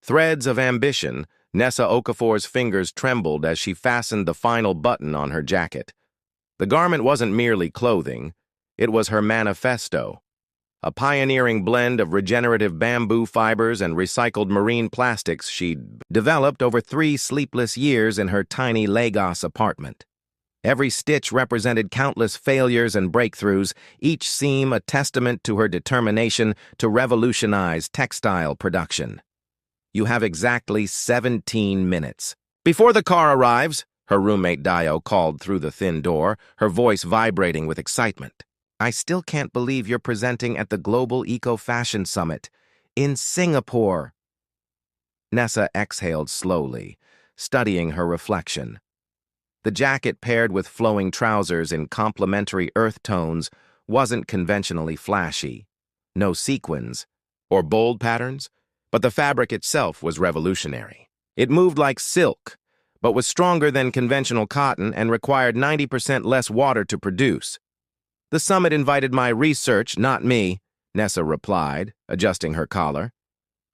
Threads of ambition, Nessa Okafor's fingers trembled as she fastened the final button on her jacket. The garment wasn't merely clothing, it was her manifesto. A pioneering blend of regenerative bamboo fibers and recycled marine plastics she'd developed over 3 sleepless years in her tiny Lagos apartment. Every stitch represented countless failures and breakthroughs, each seam a testament to her determination to revolutionize textile production. You have exactly 17 minutes. Before the car arrives, her roommate Dio called through the thin door, her voice vibrating with excitement. I still can't believe you're presenting at the Global Eco-Fashion Summit in Singapore. Nessa exhaled slowly, studying her reflection. The jacket paired with flowing trousers in complementary earth tones wasn't conventionally flashy. No sequins or bold patterns, but the fabric itself was revolutionary. It moved like silk, but was stronger than conventional cotton and required 90% less water to produce. The summit invited my research, not me, Nessa replied, adjusting her collar.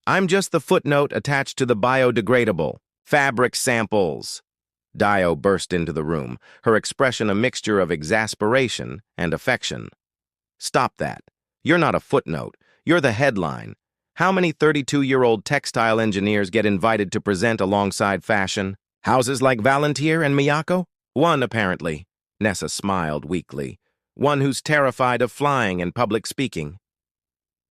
I'm just the footnote attached to the biodegradable fabric samples. Dio burst into the room, her expression a mixture of exasperation and affection. Stop that. You're not a footnote. You're the headline. How many 32-year-old textile engineers get invited to present alongside fashion? Houses like Valantier and Miyako? One, apparently. Nessa smiled weakly. One who's terrified of flying and public speaking.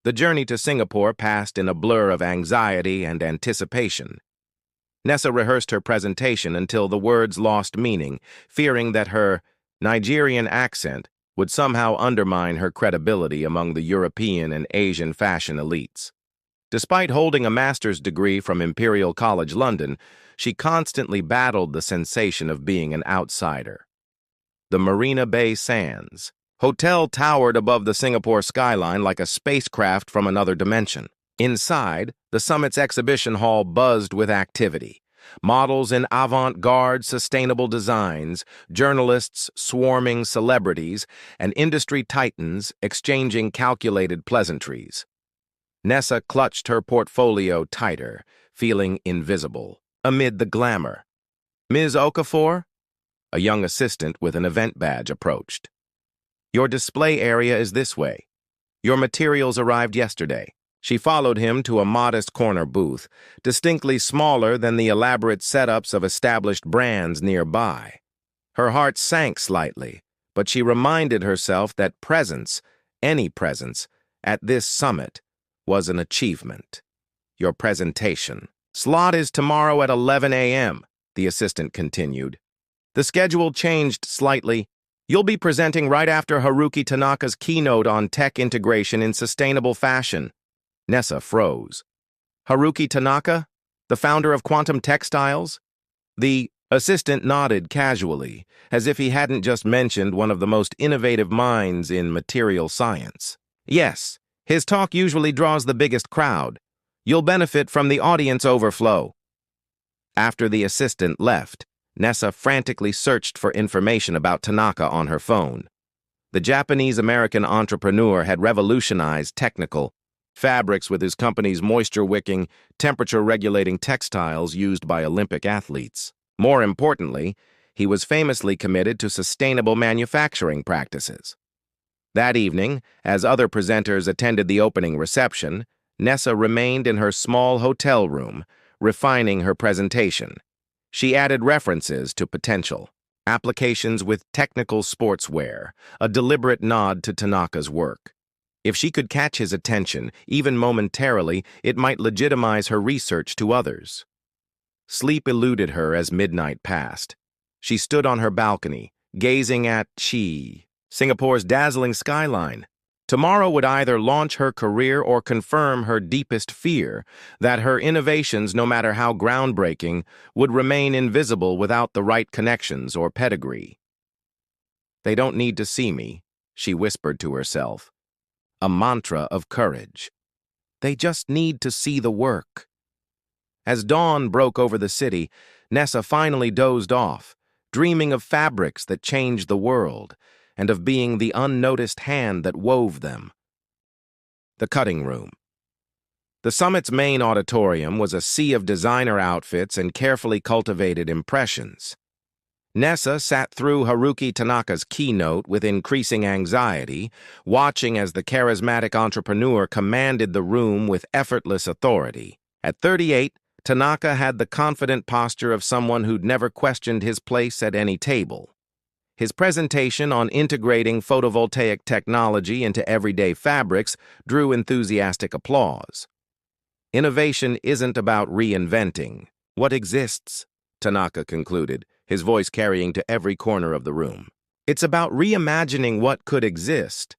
The journey to Singapore passed in a blur of anxiety and anticipation. Nessa rehearsed her presentation until the words lost meaning, fearing that her Nigerian accent would somehow undermine her credibility among the European and Asian fashion elites. Despite holding a master's degree from Imperial College London, she constantly battled the sensation of being an outsider. The Marina Bay Sands hotel towered above the Singapore skyline like a spacecraft from another dimension. Inside, the summit's exhibition hall buzzed with activity. Models in avant-garde, sustainable designs, journalists swarming celebrities, and industry titans exchanging calculated pleasantries. Nessa clutched her portfolio tighter, feeling invisible, amid the glamour. Ms. Okafor? A young assistant with an event badge approached. Your display area is this way. Your materials arrived yesterday. She followed him to a modest corner booth, distinctly smaller than the elaborate setups of established brands nearby. Her heart sank slightly, but she reminded herself that presence, any presence, at this summit was an achievement. Your presentation. Slot is tomorrow at 11 a.m., the assistant continued. The schedule changed slightly. You'll be presenting right after Haruki Tanaka's keynote on tech integration in sustainable fashion. Nessa froze. Haruki Tanaka? The founder of Quantum Textiles? The assistant nodded casually, as if he hadn't just mentioned one of the most innovative minds in material science. Yes, his talk usually draws the biggest crowd. You'll benefit from the audience overflow. After the assistant left, Nessa frantically searched for information about Tanaka on her phone. The Japanese-American entrepreneur had revolutionized technical fabrics with his company's moisture-wicking, temperature-regulating textiles used by Olympic athletes. More importantly, he was famously committed to sustainable manufacturing practices. That evening, as other presenters attended the opening reception, Nessa remained in her small hotel room, refining her presentation. She added references to potential applications with technical sportswear, a deliberate nod to Tanaka's work. If she could catch his attention, even momentarily, it might legitimize her research to others. Sleep eluded her as midnight passed. She stood on her balcony, gazing at Singapore's dazzling skyline. Tomorrow would either launch her career or confirm her deepest fear, that her innovations, no matter how groundbreaking, would remain invisible without the right connections or pedigree. They don't need to see me, she whispered to herself. A mantra of courage. They just need to see the work. As dawn broke over the city, Nessa finally dozed off, dreaming of fabrics that changed the world, and of being the unnoticed hand that wove them. The cutting room. The summit's main auditorium was a sea of designer outfits and carefully cultivated impressions. Nessa sat through Haruki Tanaka's keynote with increasing anxiety, watching as the charismatic entrepreneur commanded the room with effortless authority. At 38, Tanaka had the confident posture of someone who'd never questioned his place at any table. His presentation on integrating photovoltaic technology into everyday fabrics drew enthusiastic applause. Innovation isn't about reinventing what exists, Tanaka concluded, his voice carrying to every corner of the room. It's about reimagining what could exist.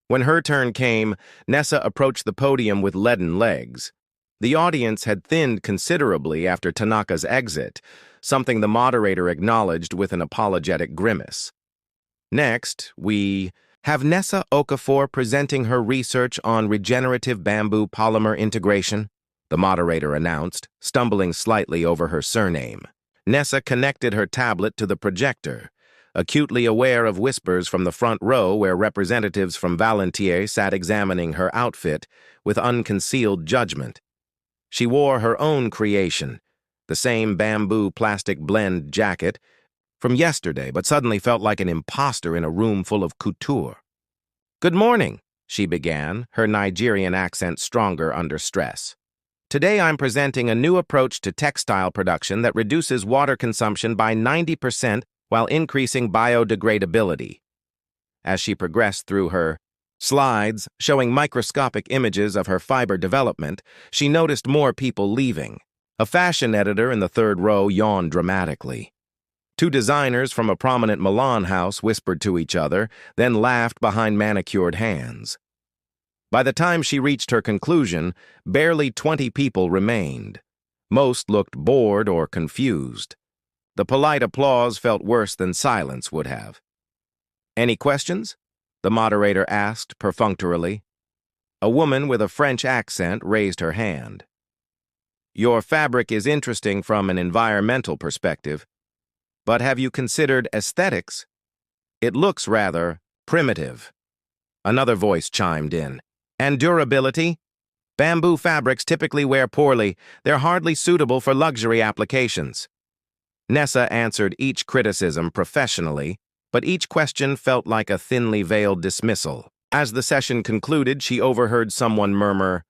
When her turn came, Nessa approached the podium with leaden legs. The audience had thinned considerably after Tanaka's exit, something the moderator acknowledged with an apologetic grimace. Next, we have Nessa Okafor presenting her research on regenerative bamboo polymer integration, the moderator announced, stumbling slightly over her surname. Nessa connected her tablet to the projector, acutely aware of whispers from the front row where representatives from Valantier sat examining her outfit with unconcealed judgment. She wore her own creation, the same bamboo plastic blend jacket from yesterday, but suddenly felt like an imposter in a room full of couture. "Good morning," she began, her Nigerian accent stronger under stress. "Today I'm presenting a new approach to textile production that reduces water consumption by 90% while increasing biodegradability." As she progressed through her slides showing microscopic images of her fiber development, she noticed more people leaving. A fashion editor in the third row yawned dramatically. Two designers from a prominent Milan house whispered to each other, then laughed behind manicured hands. By the time she reached her conclusion, barely 20 people remained. Most looked bored or confused. The polite applause felt worse than silence would have. "Any questions?" the moderator asked perfunctorily. A woman with a French accent raised her hand. "Your fabric is interesting from an environmental perspective, but have you considered aesthetics? It looks rather primitive." Another voice chimed in. "And durability? Bamboo fabrics typically wear poorly. They're hardly suitable for luxury applications." Nessa answered each criticism professionally, but each question felt like a thinly veiled dismissal. As the session concluded, she overheard someone murmur,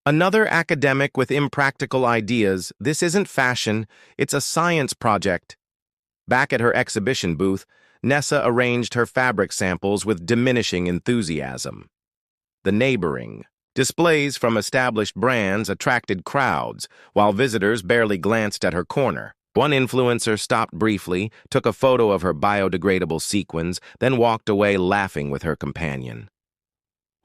"Another academic with impractical ideas. This isn't fashion, it's a science project." Back at her exhibition booth, Nessa arranged her fabric samples with diminishing enthusiasm. The neighboring displays from established brands attracted crowds, while visitors barely glanced at her corner. One influencer stopped briefly, took a photo of her biodegradable sequins, then walked away laughing with her companion.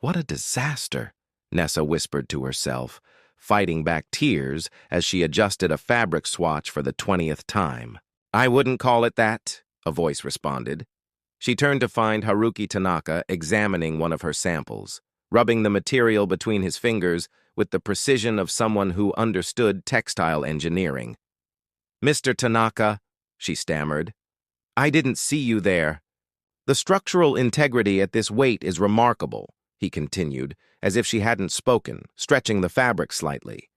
"What a disaster," Nessa whispered to herself, fighting back tears as she adjusted a fabric swatch for the 20th time. "I wouldn't call it that," a voice responded. She turned to find Haruki Tanaka examining one of her samples, rubbing the material between his fingers with the precision of someone who understood textile engineering. "Mr. Tanaka," she stammered, "I didn't see you there." "The structural integrity at this weight is remarkable," he continued, as if she hadn't spoken, stretching the fabric slightly.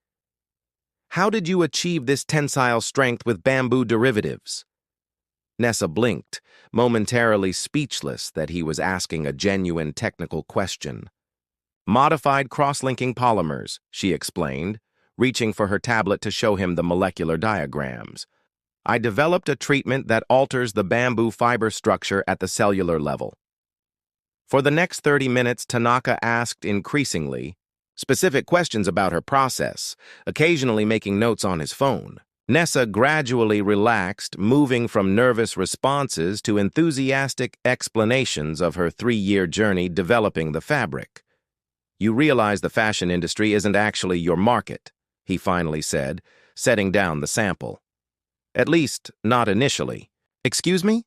"How did you achieve this tensile strength with bamboo derivatives?" Nessa blinked, momentarily speechless that he was asking a genuine technical question. "Modified cross-linking polymers," she explained, reaching for her tablet to show him the molecular diagrams. "I developed a treatment that alters the bamboo fiber structure at the cellular level." For the next 30 minutes, Tanaka asked increasingly specific questions about her process, occasionally making notes on his phone. Nessa gradually relaxed, moving from nervous responses to enthusiastic explanations of her 3-year journey developing the fabric. "You realize the fashion industry isn't actually your market," he finally said, setting down the sample. "At least, not initially." "Excuse me?"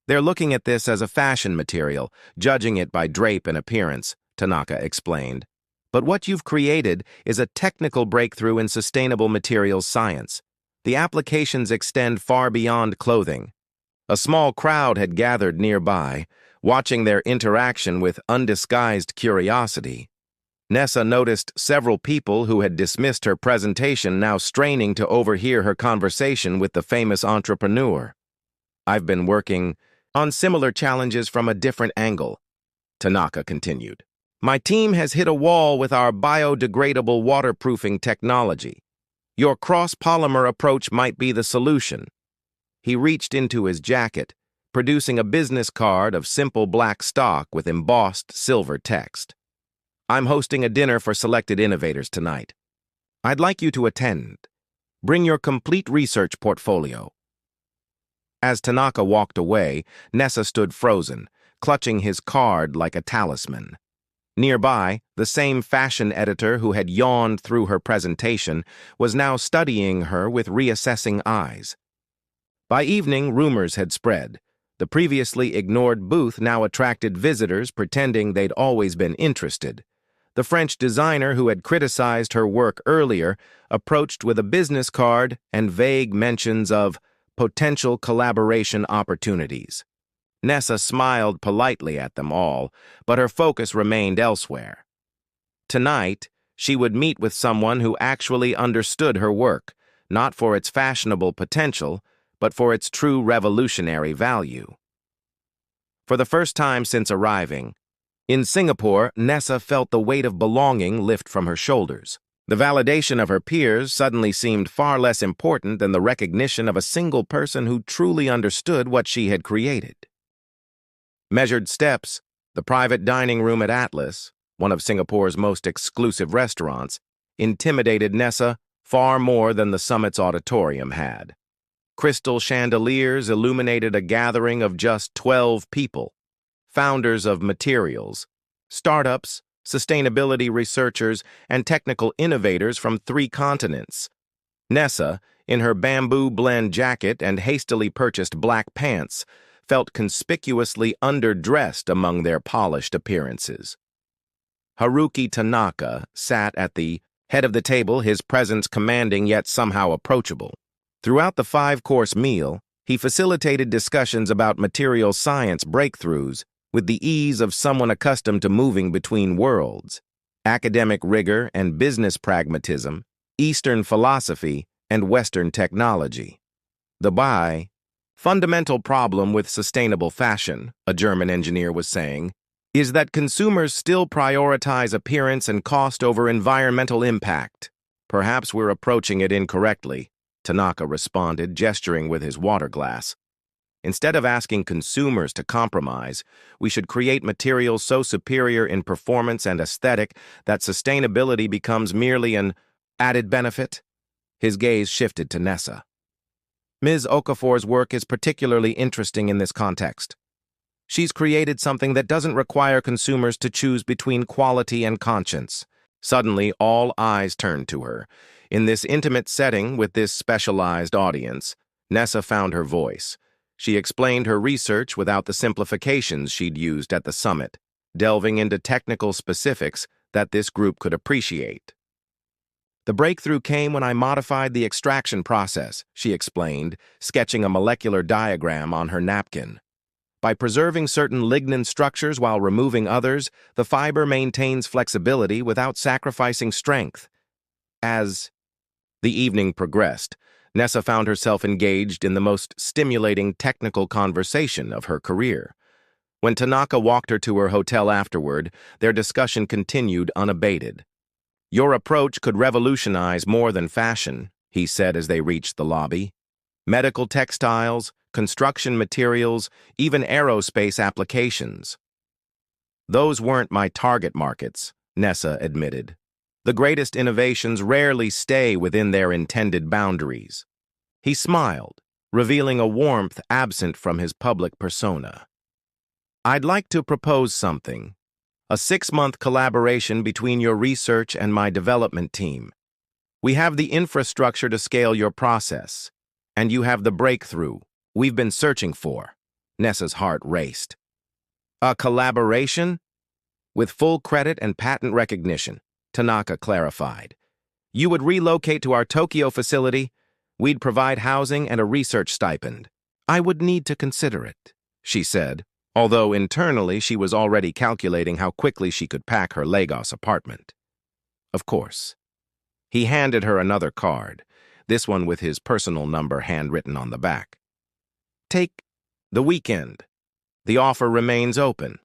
"They're looking at this as a fashion material, judging it by drape and appearance," Tanaka explained. "But what you've created is a technical breakthrough in sustainable materials science. The applications extend far beyond clothing." A small crowd had gathered nearby, watching their interaction with undisguised curiosity. Nessa noticed several people who had dismissed her presentation now straining to overhear her conversation with the famous entrepreneur. "I've been working on similar challenges from a different angle," Tanaka continued. "My team has hit a wall with our biodegradable waterproofing technology. Your cross-polymer approach might be the solution." He reached into his jacket, producing a business card of simple black stock with embossed silver text. "I'm hosting a dinner for selected innovators tonight. I'd like you to attend. Bring your complete research portfolio." As Tanaka walked away, Nessa stood frozen, clutching his card like a talisman. Nearby, the same fashion editor who had yawned through her presentation was now studying her with reassessing eyes. By evening, rumors had spread. The previously ignored booth now attracted visitors pretending they'd always been interested. The French designer who had criticized her work earlier approached with a business card and vague mentions of potential collaboration opportunities. Nessa smiled politely at them all, but her focus remained elsewhere. Tonight, she would meet with someone who actually understood her work, not for its fashionable potential, but for its true revolutionary value. For the first time since arriving, in Singapore, Nessa felt the weight of belonging lift from her shoulders. The validation of her peers suddenly seemed far less important than the recognition of a single person who truly understood what she had created. Measured steps, the private dining room at Atlas, one of Singapore's most exclusive restaurants, intimidated Nessa far more than the summit's auditorium had. Crystal chandeliers illuminated a gathering of just 12 people, founders of materials, startups, sustainability researchers, and technical innovators from 3 continents. Nessa, in her bamboo blend jacket and hastily purchased black pants, felt conspicuously underdressed among their polished appearances. Haruki Tanaka sat at the head of the table, his presence commanding yet somehow approachable. Throughout the 5-course meal, he facilitated discussions about material science breakthroughs with the ease of someone accustomed to moving between worlds, academic rigor and business pragmatism, Eastern philosophy and Western technology. The fundamental problem with sustainable fashion, a German engineer was saying, is that consumers still prioritize appearance and cost over environmental impact. "Perhaps we're approaching it incorrectly," Tanaka responded, gesturing with his water glass. "Instead of asking consumers to compromise, we should create materials so superior in performance and aesthetic that sustainability becomes merely an added benefit." His gaze shifted to Nessa. "Ms. Okafor's work is particularly interesting in this context. She's created something that doesn't require consumers to choose between quality and conscience." Suddenly, all eyes turned to her. In this intimate setting with this specialized audience, Nessa found her voice. She explained her research without the simplifications she'd used at the summit, delving into technical specifics that this group could appreciate. "The breakthrough came when I modified the extraction process," she explained, sketching a molecular diagram on her napkin. "By preserving certain lignin structures while removing others, the fiber maintains flexibility without sacrificing strength." As the evening progressed, Nessa found herself engaged in the most stimulating technical conversation of her career. When Tanaka walked her to her hotel afterward, their discussion continued unabated. "Your approach could revolutionize more than fashion," he said as they reached the lobby. "Medical textiles, construction materials, even aerospace applications." "Those weren't my target markets," Nessa admitted. "The greatest innovations rarely stay within their intended boundaries." He smiled, revealing a warmth absent from his public persona. "I'd like to propose something. A 6-month collaboration between your research and my development team. We have the infrastructure to scale your process, and you have the breakthrough we've been searching for." Nessa's heart raced. "A collaboration?" "With full credit and patent recognition," Tanaka clarified. "You would relocate to our Tokyo facility. We'd provide housing and a research stipend." "I would need to consider it," she said, although internally she was already calculating how quickly she could pack her Lagos apartment. Of course. He handed her another card, this one with his personal number handwritten on the back. Take the weekend. The offer remains open.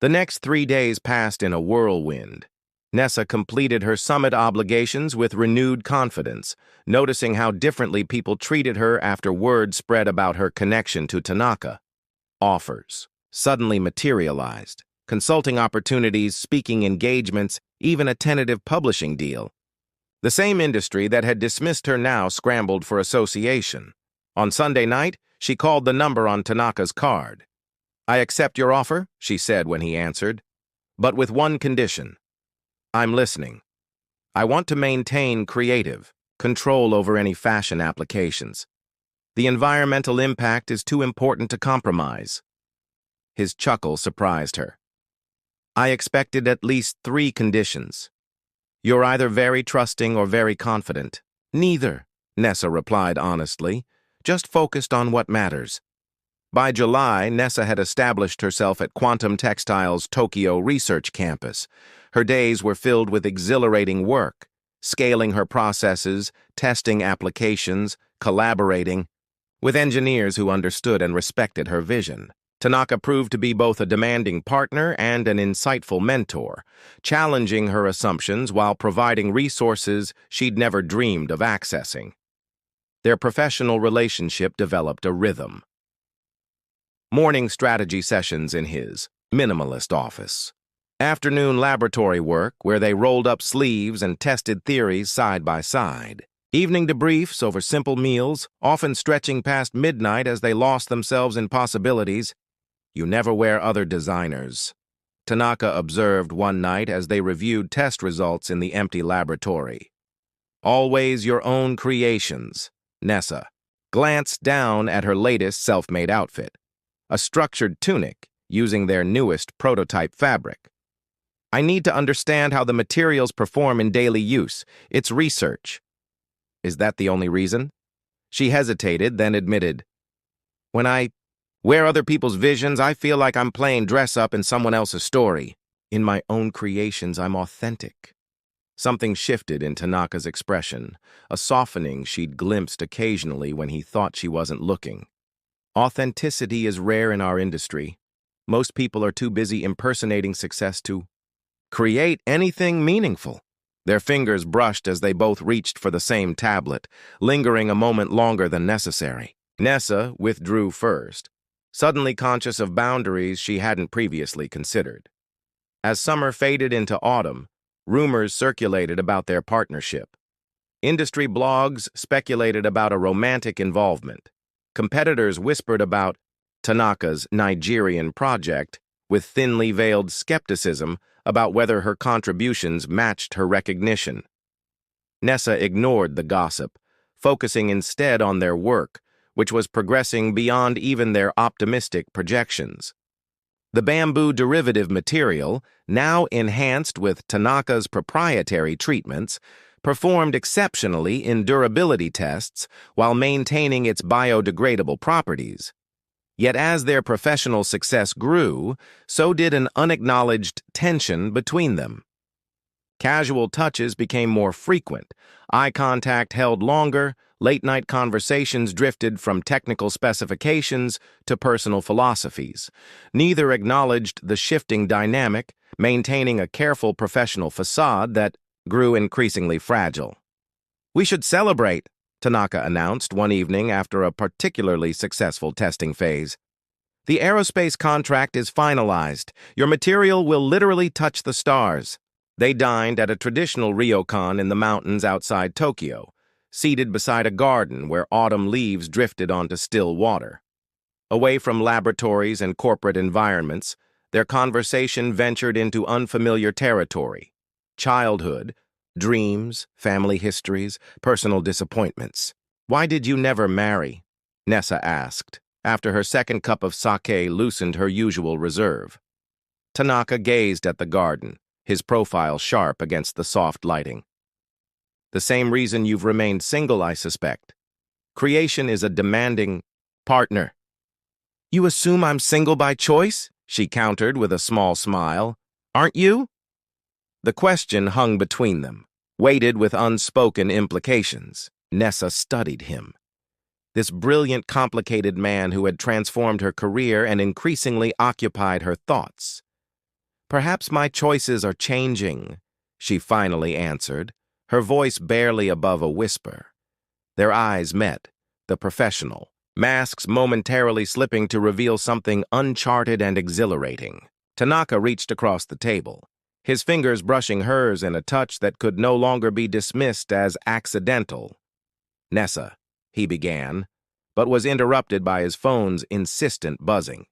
The next 3 days passed in a whirlwind. Nessa completed her summit obligations with renewed confidence, noticing how differently people treated her after word spread about her connection to Tanaka. Offers suddenly materialized, consulting opportunities, speaking engagements, even a tentative publishing deal. The same industry that had dismissed her now scrambled for association. On Sunday night, she called the number on Tanaka's card. "I accept your offer," she said when he answered, "but with one condition. I'm listening. I want to maintain creative control over any fashion applications. The environmental impact is too important to compromise." His chuckle surprised her. "I expected at least 3 conditions. You're either very trusting or very confident." "Neither," Nessa replied honestly, "just focused on what matters." By July, Nessa had established herself at Quantum Textile's Tokyo research campus. Her days were filled with exhilarating work, scaling her processes, testing applications, collaborating with engineers who understood and respected her vision. Tanaka proved to be both a demanding partner and an insightful mentor, challenging her assumptions while providing resources she'd never dreamed of accessing. Their professional relationship developed a rhythm. Morning strategy sessions in his minimalist office. Afternoon laboratory work where they rolled up sleeves and tested theories side by side. Evening debriefs over simple meals, often stretching past midnight as they lost themselves in possibilities. "You never wear other designers," Tanaka observed one night as they reviewed test results in the empty laboratory. "Always your own creations." Nessa glanced down at her latest self-made outfit, a structured tunic using their newest prototype fabric. "I need to understand how the materials perform in daily use. It's research." "Is that the only reason?" She hesitated, then admitted, "When I wear other people's visions, I feel like I'm playing dress-up in someone else's story. In my own creations, I'm authentic." Something shifted in Tanaka's expression, a softening she'd glimpsed occasionally when he thought she wasn't looking. "Authenticity is rare in our industry. Most people are too busy impersonating success to create anything meaningful." Their fingers brushed as they both reached for the same tablet, lingering a moment longer than necessary. Nessa withdrew first, suddenly conscious of boundaries she hadn't previously considered. As summer faded into autumn, rumors circulated about their partnership. Industry blogs speculated about a romantic involvement. Competitors whispered about Tanaka's Nigerian project with thinly veiled skepticism about whether her contributions matched her recognition. Nessa ignored the gossip, focusing instead on their work, which was progressing beyond even their optimistic projections. The bamboo derivative material, now enhanced with Tanaka's proprietary treatments, performed exceptionally in durability tests while maintaining its biodegradable properties. Yet as their professional success grew, so did an unacknowledged tension between them. Casual touches became more frequent, eye contact held longer, late-night conversations drifted from technical specifications to personal philosophies. Neither acknowledged the shifting dynamic, maintaining a careful professional facade that grew increasingly fragile. "We should celebrate," Tanaka announced one evening after a particularly successful testing phase. "The aerospace contract is finalized. Your material will literally touch the stars." They dined at a traditional ryokan in the mountains outside Tokyo, seated beside a garden where autumn leaves drifted onto still water. Away from laboratories and corporate environments, their conversation ventured into unfamiliar territory: childhood, dreams, family histories, personal disappointments. "Why did you never marry?" Nessa asked, after her second cup of sake loosened her usual reserve. Tanaka gazed at the garden, his profile sharp against the soft lighting. "The same reason you've remained single, I suspect. Creation is a demanding partner." "You assume I'm single by choice?" she countered with a small smile. "Aren't you?" The question hung between them, weighted with unspoken implications. Nessa studied him. This brilliant, complicated man who had transformed her career and increasingly occupied her thoughts. "Perhaps my choices are changing," she finally answered, her voice barely above a whisper. Their eyes met, the professional, masks momentarily slipping to reveal something uncharted and exhilarating. Tanaka reached across the table, his fingers brushing hers in a touch that could no longer be dismissed as accidental. "Nessa," he began, but was interrupted by his phone's insistent buzzing.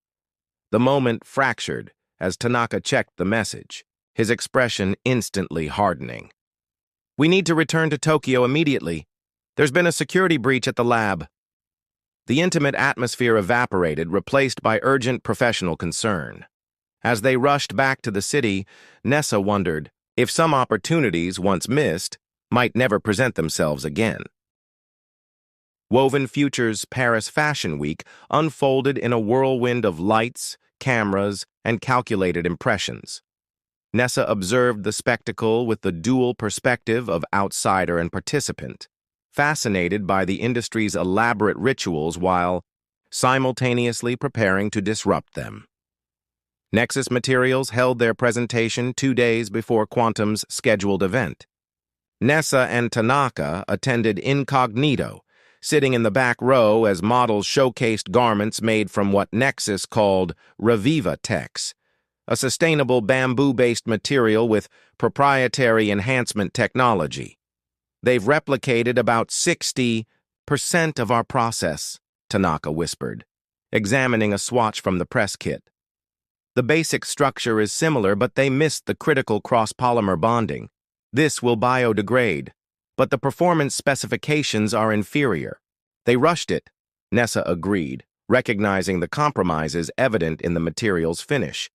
The moment fractured as Tanaka checked the message, his expression instantly hardening. "We need to return to Tokyo immediately. There's been a security breach at the lab." The intimate atmosphere evaporated, replaced by urgent professional concern. As they rushed back to the city, Nessa wondered if some opportunities, once missed, might never present themselves again. Woven Future's Paris Fashion Week unfolded in a whirlwind of lights, cameras, and calculated impressions. Nessa observed the spectacle with the dual perspective of outsider and participant, fascinated by the industry's elaborate rituals while simultaneously preparing to disrupt them. Nexus Materials held their presentation 2 days before Quantum's scheduled event. Nessa and Tanaka attended incognito, sitting in the back row as models showcased garments made from what Nexus called Reviva Tex, a sustainable bamboo-based material with proprietary enhancement technology. "They've replicated about 60% of our process," Tanaka whispered, examining a swatch from the press kit. "The basic structure is similar, but they missed the critical cross-polymer bonding. This will biodegrade, but the performance specifications are inferior." "They rushed it," Nessa agreed, recognizing the compromises evident in the material's finish.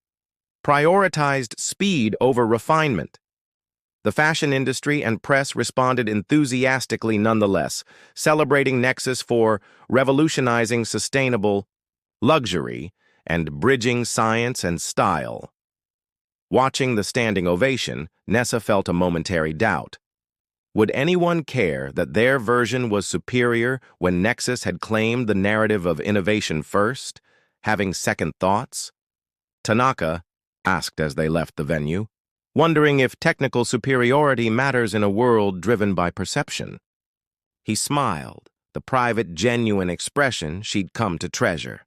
"Prioritized speed over refinement." The fashion industry and press responded enthusiastically nonetheless, celebrating Nexus for revolutionizing sustainable luxury and bridging science and style. Watching the standing ovation, Nessa felt a momentary doubt. Would anyone care that their version was superior when Nexus had claimed the narrative of innovation first, having second thoughts? Tanaka asked as they left the venue, wondering if technical superiority matters in a world driven by perception. He smiled, the private, genuine expression she'd come to treasure.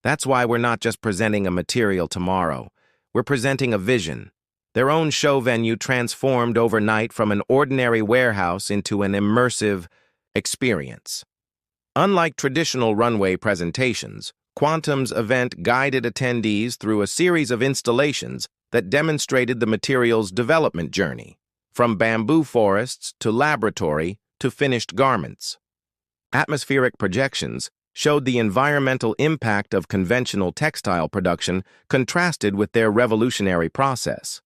"That's why we're not just presenting a material tomorrow. We're presenting a vision." Their own show venue transformed overnight from an ordinary warehouse into an immersive experience. Unlike traditional runway presentations, Quantum's event guided attendees through a series of installations that demonstrated the material's development journey, from bamboo forests to laboratory to finished garments. Atmospheric projections showed the environmental impact of conventional textile production contrasted with their revolutionary process.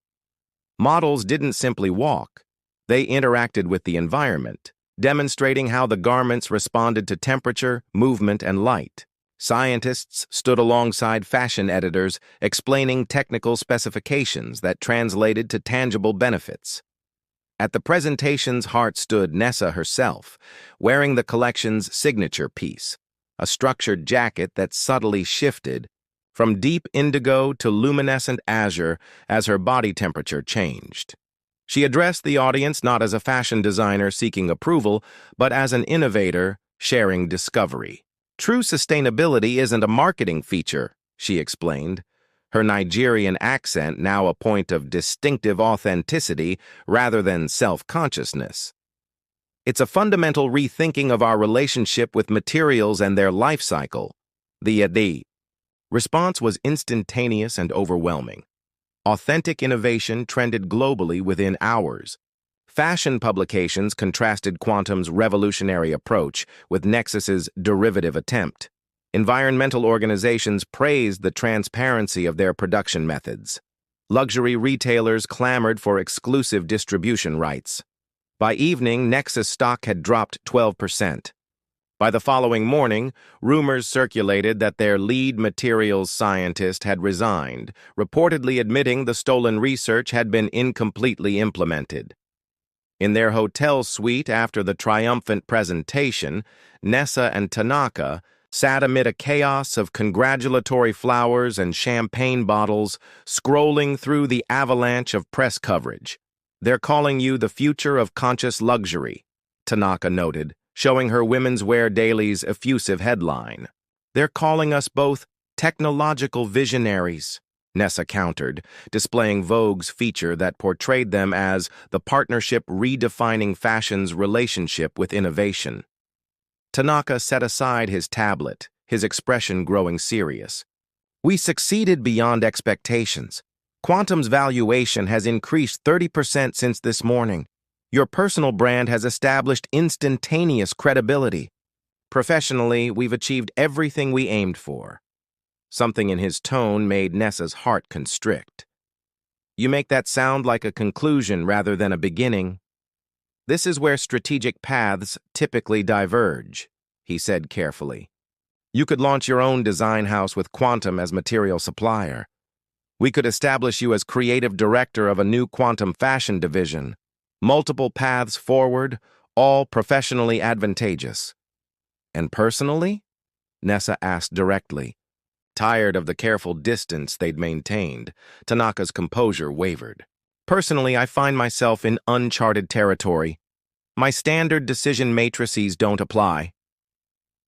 Models didn't simply walk, they interacted with the environment, demonstrating how the garments responded to temperature, movement, and light. Scientists stood alongside fashion editors, explaining technical specifications that translated to tangible benefits. At the presentation's heart stood Nessa herself, wearing the collection's signature piece, a structured jacket that subtly shifted from deep indigo to luminescent azure as her body temperature changed. She addressed the audience not as a fashion designer seeking approval, but as an innovator sharing discovery. "True sustainability isn't a marketing feature," she explained, her Nigerian accent now a point of distinctive authenticity rather than self-consciousness. "It's a fundamental rethinking of our relationship with materials and their life cycle." The response was instantaneous and overwhelming. Authentic innovation trended globally within hours. Fashion publications contrasted Quantum's revolutionary approach with Nexus's derivative attempt. Environmental organizations praised the transparency of their production methods. Luxury retailers clamored for exclusive distribution rights. By evening, Nexus stock had dropped 12%. By the following morning, rumors circulated that their lead materials scientist had resigned, reportedly admitting the stolen research had been incompletely implemented. In their hotel suite after the triumphant presentation, Nessa and Tanaka sat amid a chaos of congratulatory flowers and champagne bottles, scrolling through the avalanche of press coverage. "They're calling you the future of conscious luxury," Tanaka noted, showing her Women's Wear Daily's effusive headline. "They're calling us both technological visionaries," Nessa countered, displaying Vogue's feature that portrayed them as the partnership redefining fashion's relationship with innovation. Tanaka set aside his tablet, his expression growing serious. "We succeeded beyond expectations. Quantum's valuation has increased 30% since this morning. Your personal brand has established instantaneous credibility. Professionally, we've achieved everything we aimed for." Something in his tone made Nessa's heart constrict. "You make that sound like a conclusion rather than a beginning." "This is where strategic paths typically diverge," he said carefully. "You could launch your own design house with Quantum as material supplier. We could establish you as creative director of a new quantum fashion division. Multiple paths forward, all professionally advantageous." "And personally?" Nessa asked directly. Tired of the careful distance they'd maintained, Tanaka's composure wavered. "Personally, I find myself in uncharted territory. My standard decision matrices don't apply."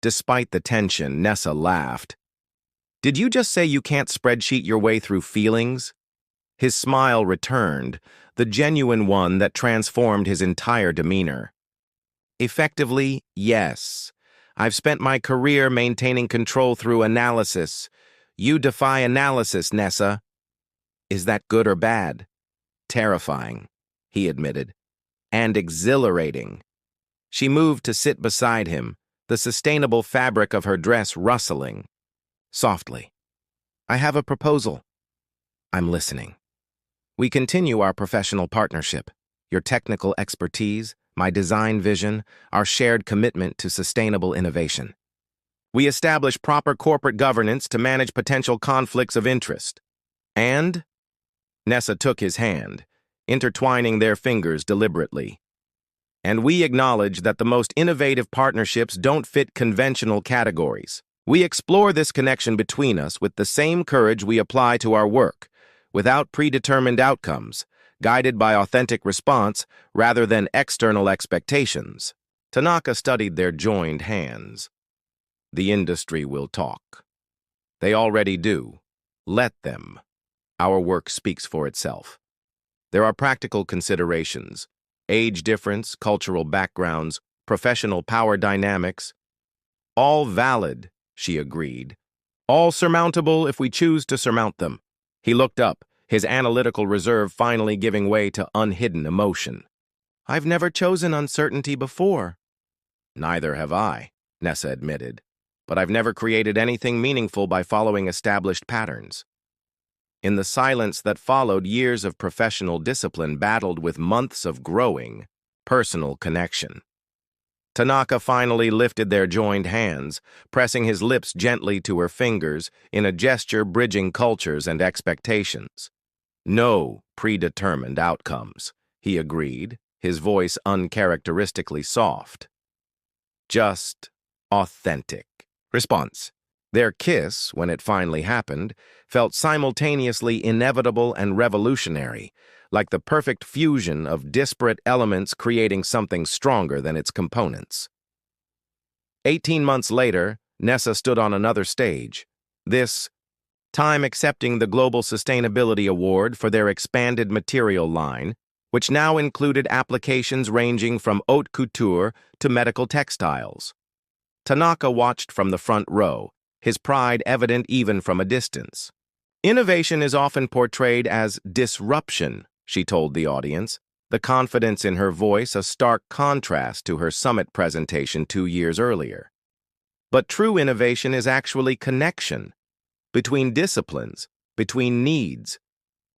Despite the tension, Nessa laughed. "Did you just say you can't spreadsheet your way through feelings?" His smile returned, the genuine one that transformed his entire demeanor. "Effectively, yes. I've spent my career maintaining control through analysis. You defy analysis, Nessa." "Is that good or bad?" "Terrifying," he admitted. "And exhilarating." She moved to sit beside him, the sustainable fabric of her dress rustling. Softly. "I have a proposal." "I'm listening." "We continue our professional partnership. Your technical expertise, my design vision, our shared commitment to sustainable innovation. We establish proper corporate governance to manage potential conflicts of interest. And?" Nessa took his hand, intertwining their fingers deliberately. "And we acknowledge that the most innovative partnerships don't fit conventional categories. We explore this connection between us with the same courage we apply to our work, without predetermined outcomes, guided by authentic response rather than external expectations." Tanaka studied their joined hands. "The industry will talk. They already do. Let them. Our work speaks for itself. There are practical considerations: age difference, cultural backgrounds, professional power dynamics. All valid," she agreed. "All surmountable if we choose to surmount them." He looked up, his analytical reserve finally giving way to unhidden emotion. "I've never chosen uncertainty before." "Neither have I," Nessa admitted. "But I've never created anything meaningful by following established patterns." In the silence that followed, years of professional discipline battled with months of growing, personal connection. Tanaka finally lifted their joined hands, pressing his lips gently to her fingers in a gesture bridging cultures and expectations. "No predetermined outcomes," he agreed, his voice uncharacteristically soft. "Just authentic." Response. Their kiss, when it finally happened, felt simultaneously inevitable and revolutionary, like the perfect fusion of disparate elements creating something stronger than its components. 18 months later, Nessa stood on another stage, this time accepting the Global Sustainability Award for their expanded material line, which now included applications ranging from haute couture to medical textiles. Tanaka watched from the front row, his pride evident even from a distance. "Innovation is often portrayed as disruption," she told the audience, the confidence in her voice a stark contrast to her summit presentation 2 years earlier. "But true innovation is actually connection, between disciplines, between needs,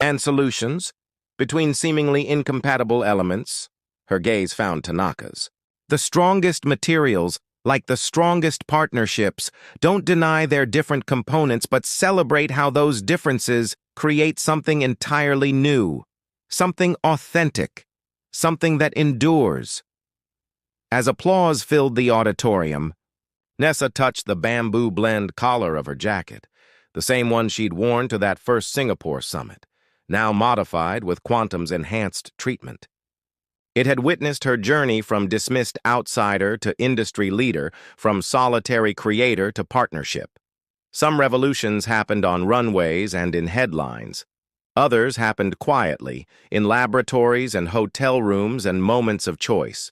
and solutions, between seemingly incompatible elements." Her gaze found Tanaka's. "The strongest materials Like the strongest partnerships, don't deny their different components, but celebrate how those differences create something entirely new, something authentic, something that endures. As applause filled the auditorium, Nessa touched the bamboo blend collar of her jacket, the same one she'd worn to that first Singapore summit, now modified with Quantum's enhanced treatment. It had witnessed her journey from dismissed outsider to industry leader, from solitary creator to partnership. Some revolutions happened on runways and in headlines. Others happened quietly, in laboratories and hotel rooms and moments of choice.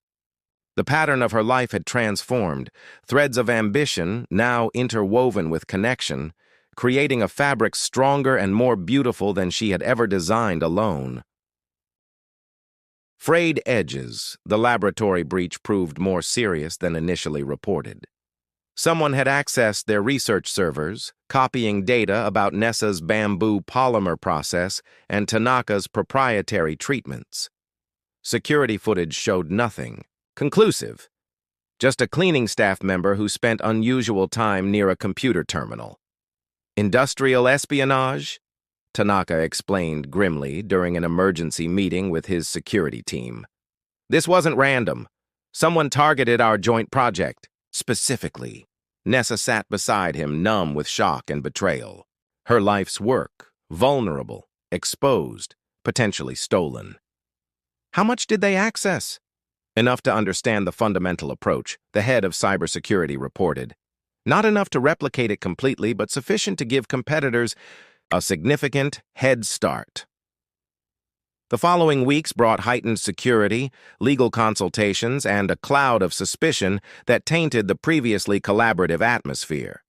The pattern of her life had transformed, threads of ambition now interwoven with connection, creating a fabric stronger and more beautiful than she had ever designed alone. Frayed edges, the laboratory breach proved more serious than initially reported. Someone had accessed their research servers, copying data about Nessa's bamboo polymer process and Tanaka's proprietary treatments. Security footage showed nothing conclusive, just a cleaning staff member who spent unusual time near a computer terminal. Industrial espionage? Tanaka explained grimly during an emergency meeting with his security team. This wasn't random. Someone targeted our joint project, specifically. Nessa sat beside him, numb with shock and betrayal. Her life's work, vulnerable, exposed, potentially stolen. How much did they access? Enough to understand the fundamental approach, the head of cybersecurity reported. Not enough to replicate it completely, but sufficient to give competitors a significant head start. The following weeks brought heightened security, legal consultations, and a cloud of suspicion that tainted the previously collaborative atmosphere.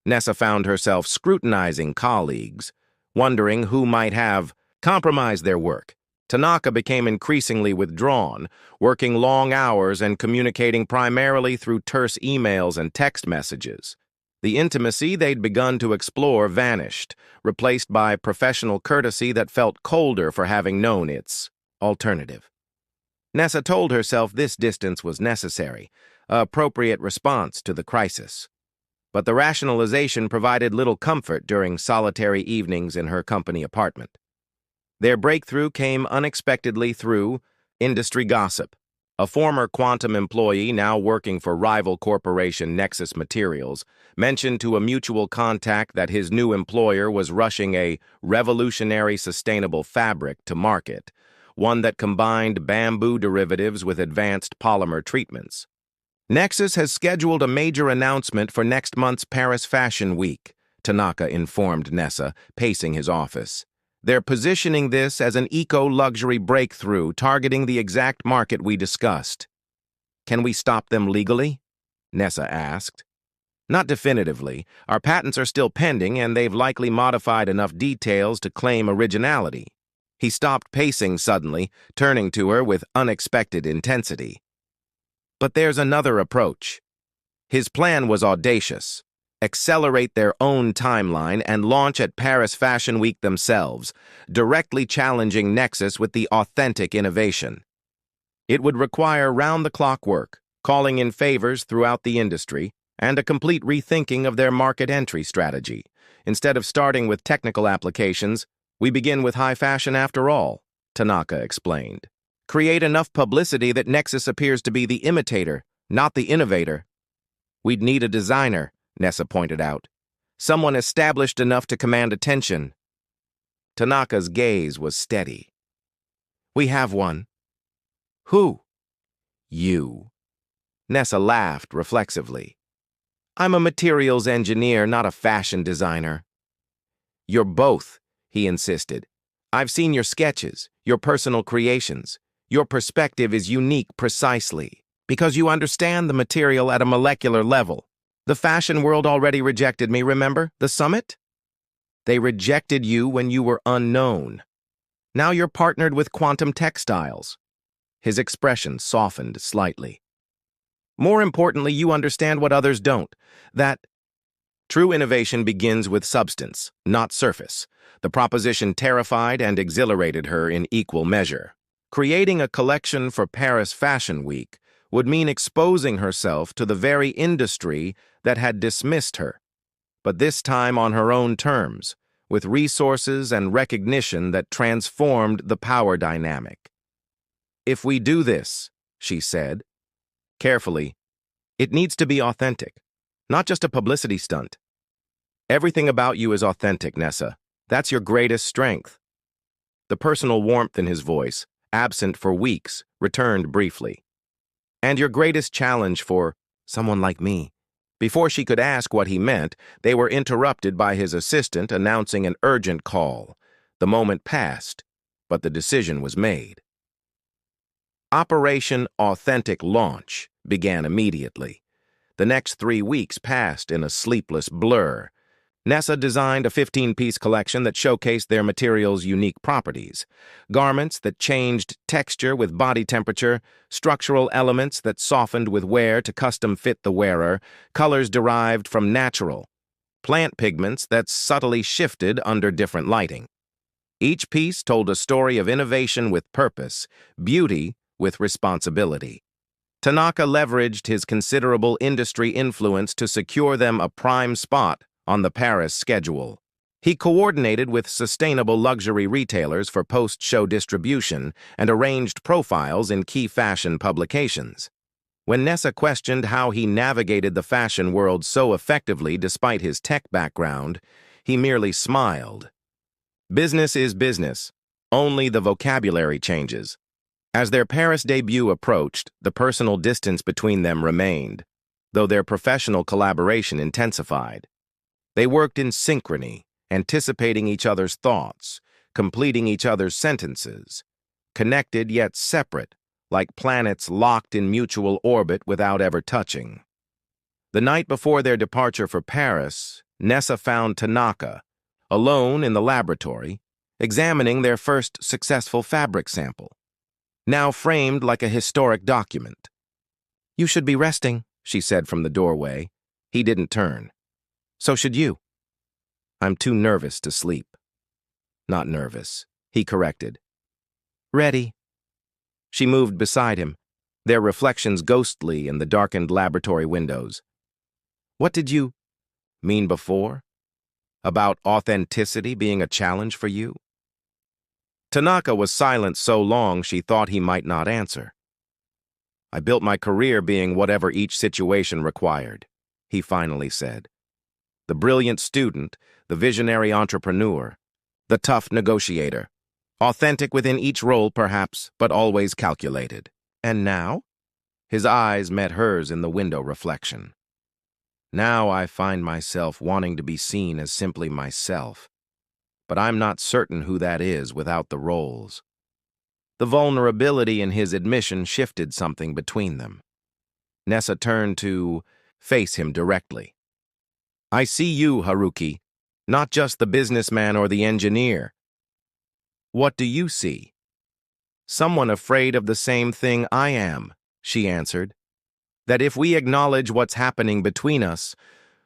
Nessa found herself scrutinizing colleagues, wondering who might have compromised their work. Tanaka became increasingly withdrawn, working long hours and communicating primarily through terse emails and text messages. The intimacy they'd begun to explore vanished, replaced by professional courtesy that felt colder for having known its alternative. Nessa told herself this distance was necessary, an appropriate response to the crisis. But the rationalization provided little comfort during solitary evenings in her company apartment. Their breakthrough came unexpectedly through industry gossip. A former Quantum employee, now working for rival corporation Nexus Materials, mentioned to a mutual contact that his new employer was rushing a revolutionary sustainable fabric to market, one that combined bamboo derivatives with advanced polymer treatments. Nexus has scheduled a major announcement for next month's Paris Fashion Week, Tanaka informed Nessa, pacing his office. They're positioning this as an eco-luxury breakthrough targeting the exact market we discussed. Can we stop them legally? Nessa asked. Not definitively. Our patents are still pending, and they've likely modified enough details to claim originality. He stopped pacing suddenly, turning to her with unexpected intensity. But there's another approach. His plan was audacious. Accelerate their own timeline and launch at Paris Fashion Week themselves, directly challenging Nexus with the authentic innovation. It would require round-the-clock work, calling in favors throughout the industry, and a complete rethinking of their market entry strategy. Instead of starting with technical applications, we begin with high fashion after all, Tanaka explained. Create enough publicity that Nexus appears to be the imitator, not the innovator. We'd need a designer, Nessa pointed out. Someone established enough to command attention. Tanaka's gaze was steady. We have one. Who? You. Nessa laughed reflexively. I'm a materials engineer, not a fashion designer. You're both, he insisted. I've seen your sketches, your personal creations. Your perspective is unique precisely because you understand the material at a molecular level. The fashion world already rejected me, remember? The summit? They rejected you when you were unknown. Now you're partnered with Quantum Textiles. His expression softened slightly. More importantly, you understand what others don't. That true innovation begins with substance, not surface. The proposition terrified and exhilarated her in equal measure. Creating a collection for Paris Fashion Week would mean exposing herself to the very industry that had dismissed her, but this time on her own terms, with resources and recognition that transformed the power dynamic. "If we do this," she said, carefully, "it needs to be authentic, not just a publicity stunt. Everything about you is authentic, Nessa. That's your greatest strength." The personal warmth in his voice, absent for weeks, returned briefly. "And your greatest challenge for someone like me." Before she could ask what he meant, they were interrupted by his assistant announcing an urgent call. The moment passed, but the decision was made. Operation Authentic Launch began immediately. The next 3 weeks passed in a sleepless blur. Nessa designed a 15-piece collection that showcased their material's unique properties. Garments that changed texture with body temperature, structural elements that softened with wear to custom fit the wearer, colors derived from natural, plant pigments that subtly shifted under different lighting. Each piece told a story of innovation with purpose, beauty with responsibility. Tanaka leveraged his considerable industry influence to secure them a prime spot on the Paris schedule. He coordinated with sustainable luxury retailers for post-show distribution and arranged profiles in key fashion publications. When Nessa questioned how he navigated the fashion world so effectively despite his tech background, he merely smiled. Business is business. Only the vocabulary changes. As their Paris debut approached, the personal distance between them remained, though their professional collaboration intensified. They worked in synchrony, anticipating each other's thoughts, completing each other's sentences, connected yet separate, like planets locked in mutual orbit without ever touching. The night before their departure for Paris, Nessa found Tanaka, alone in the laboratory, examining their first successful fabric sample, now framed like a historic document. "You should be resting," she said from the doorway. He didn't turn. "So should you." "I'm too nervous to sleep." "Not nervous," he corrected. "Ready." She moved beside him, their reflections ghostly in the darkened laboratory windows. "What did you mean before? About authenticity being a challenge for you?" Tanaka was silent so long she thought he might not answer. "I built my career being whatever each situation required," he finally said. "The brilliant student, the visionary entrepreneur, the tough negotiator. Authentic within each role, perhaps, but always calculated. And now?" His eyes met hers in the window reflection. "Now I find myself wanting to be seen as simply myself. But I'm not certain who that is without the roles." The vulnerability in his admission shifted something between them. Nessa turned to face him directly. "I see you, Haruki, not just the businessman or the engineer." "What do you see?" "Someone afraid of the same thing I am," she answered. "That if we acknowledge what's happening between us,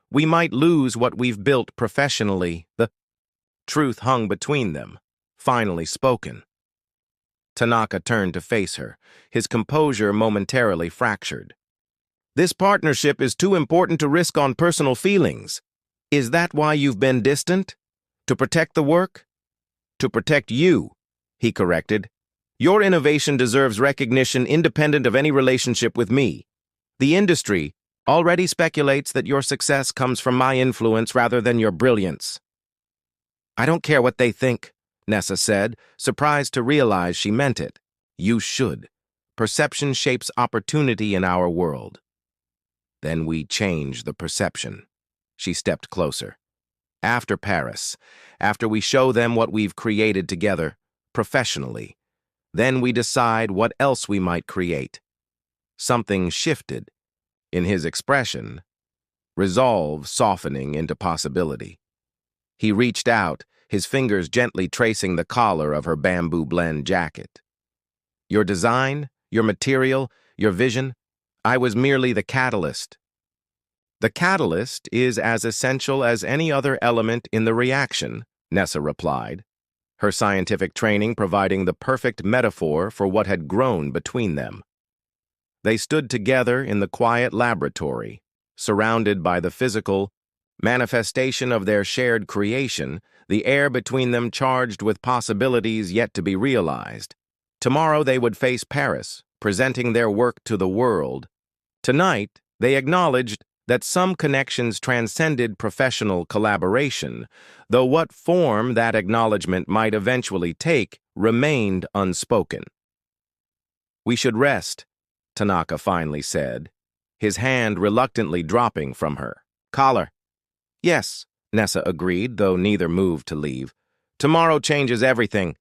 we might lose what we've built professionally." The truth hung between them, finally spoken. Tanaka turned to face her, his composure momentarily fractured. "This partnership is too important to risk on personal feelings. Is that why you've been distant? To protect the work?" "To protect you," he corrected. "Your innovation deserves recognition independent of any relationship with me. The industry already speculates that your success comes from my influence rather than your brilliance." "I don't care what they think," Nessa said, surprised to realize she meant it. "You should. Perception shapes opportunity in our world." "Then we change the perception." She stepped closer. "After Paris, after we show them what we've created together, professionally, then we decide what else we might create." Something shifted in his expression, resolve softening into possibility. He reached out, his fingers gently tracing the collar of her bamboo blend jacket. "Your design, your material, your vision, I was merely the catalyst." "The catalyst is as essential as any other element in the reaction," Nessa replied, her scientific training providing the perfect metaphor for what had grown between them. They stood together in the quiet laboratory, surrounded by the physical manifestation of their shared creation, the air between them charged with possibilities yet to be realized. Tomorrow they would face Paris, presenting their work to the world. Tonight, they acknowledged that some connections transcended professional collaboration, though what form that acknowledgement might eventually take remained unspoken. "We should rest," Tanaka finally said, his hand reluctantly dropping from her collar. "Yes," Nessa agreed, though neither moved to leave. "Tomorrow changes everything.